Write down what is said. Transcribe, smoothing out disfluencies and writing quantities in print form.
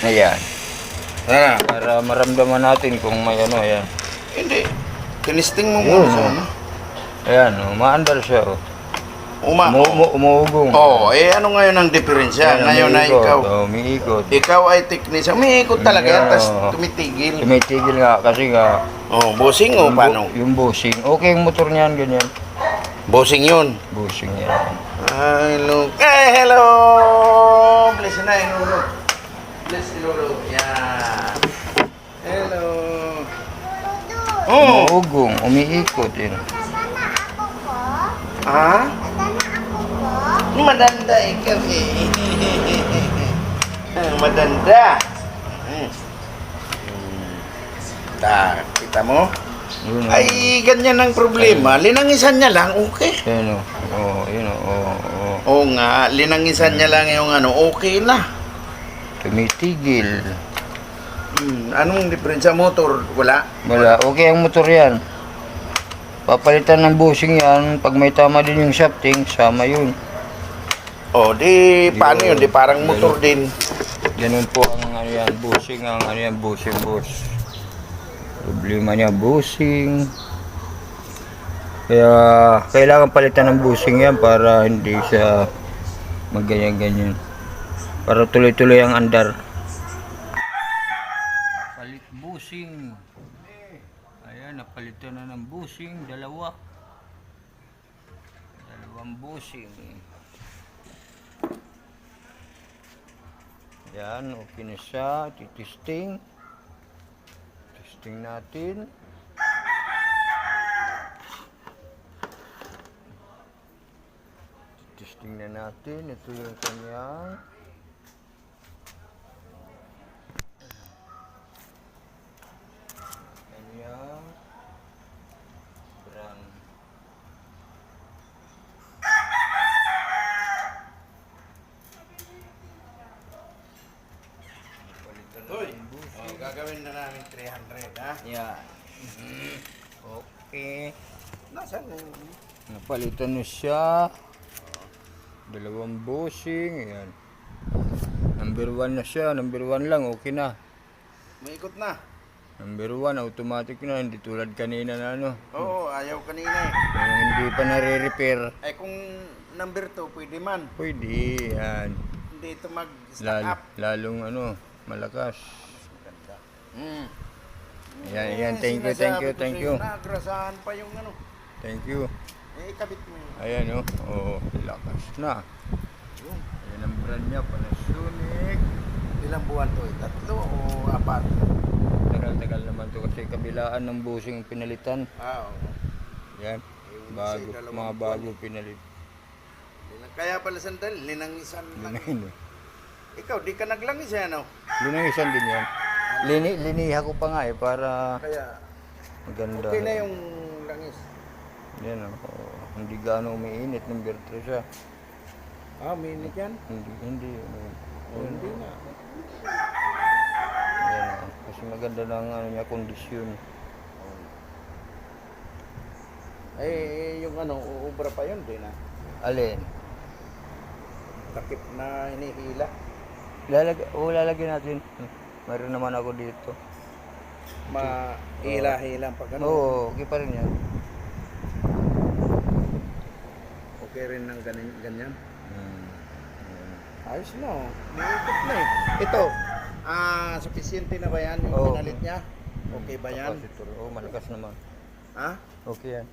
Ayan. Ah, Para maramdaman natin kung may ano, ayan. hindi. Tinisting mo Yun, muna sa oh. ano. Ayan, umaandar siya, oh. Umuugong. Oo, ano ngayon ang diferensya? Ayan, Ngayon na umiikot, ikaw. oh, umiikot. Ikaw ay technician. Umiikot talaga yan, Yeah. tapos tumitigil. Tumitigil nga kasi nga, Oh, bossing o paano? yung bushing. Okay yung motor niyan, ganyan. Bossing yun. Bushing yan. Hello. Hello! Bless na, Lolo. Bless si Lolo. Yan. Hello. Oh. Umuugong, umiikot, yun. Ha? Madanda ikaw eh. Madanda. Kita mo? Yun, oh. Ay, ganyan ang problema. Linangisan niya lang, okay. Yun, oh. Oh, yun, oh. Oh. Oo nga, linangisan niya lang yung ano, okay na. Tumitigil. Anong diferensya motor? Wala. Wala, okay ang motor yan. Papalitan ng bushing yan. Pag may tama din yung shafting, sama yun. O, di, paano yun? Di parang motor din. Ganun po ang ano yan, bushing, ang ano yan, bushing, boss. Problema niya, bushing. Kaya, kailangan palitan ng bushing yan para hindi siya magganyan-ganyan. Para tuloy-tuloy ang andar. Palit bushing. Ayan, napalitan na ng bushing, dalawang bushing. Yan, okay na siya. Titisting. Testing natin. Testing na natin. Ito yung kanyang brand. Gagawin na namin 300, ha? Yan. Okay. Nasaan na yun? Napalitan na siya. Dalawang bushing. Ayan. Number 1 na siya. Number 1 lang. Okay na. Maikot na. Number 1, automatic na. Hindi tulad kanina na ano. Oo, ayaw kanina eh. Kung hindi pa nare-repair. Ay kung number 2, pwede man. Pwede. Yan. Hindi ito mag-stack up. Lalong ano, malakas. Yan, yan. Eh, Thank you, sinasabi ko thank sa'yo, you. Nagrasahan pa yung ano. Thank you. Eh, ikabit mo yun. Ayan o. Oh, lakas na. Ayan ang brand niya, Panasonic. Ilang buwan to? 3 o 4? Tagal-tagal naman to kasi kabilaan ng bushing pinalitan. Oo. Yan. Bago, mga bago pinalit. Kaya pala sandali, linangisan lang. Linahin eh. Ikaw, di ka naglangis yan, ano? Linahisan din yan. Liniha ko pa nga eh para Kaya, maganda. okay na yung langis. Yan o. Oh, hindi gaano umiinit. Number 3 siya. Ah, minit yan? Hindi. Hindi na. Yan o. Kasi maganda lang ano niya, kondisyon. Eh, yung ano, uubra pa yun, di na. Alin? Takip na hinihila. Lalagyan natin. Meron naman ako dito. Mahila-hila pag ano. Oo, okay pa rin yan. Okay rin ng ganyan. Hmm. Ayos na, oh. Niikot na eh. Ito, sufficiente na ba yan yung Oo. pinalit niya? Okay ba yan? Capacitor. Oo, malakas naman. Ha? Okay yan.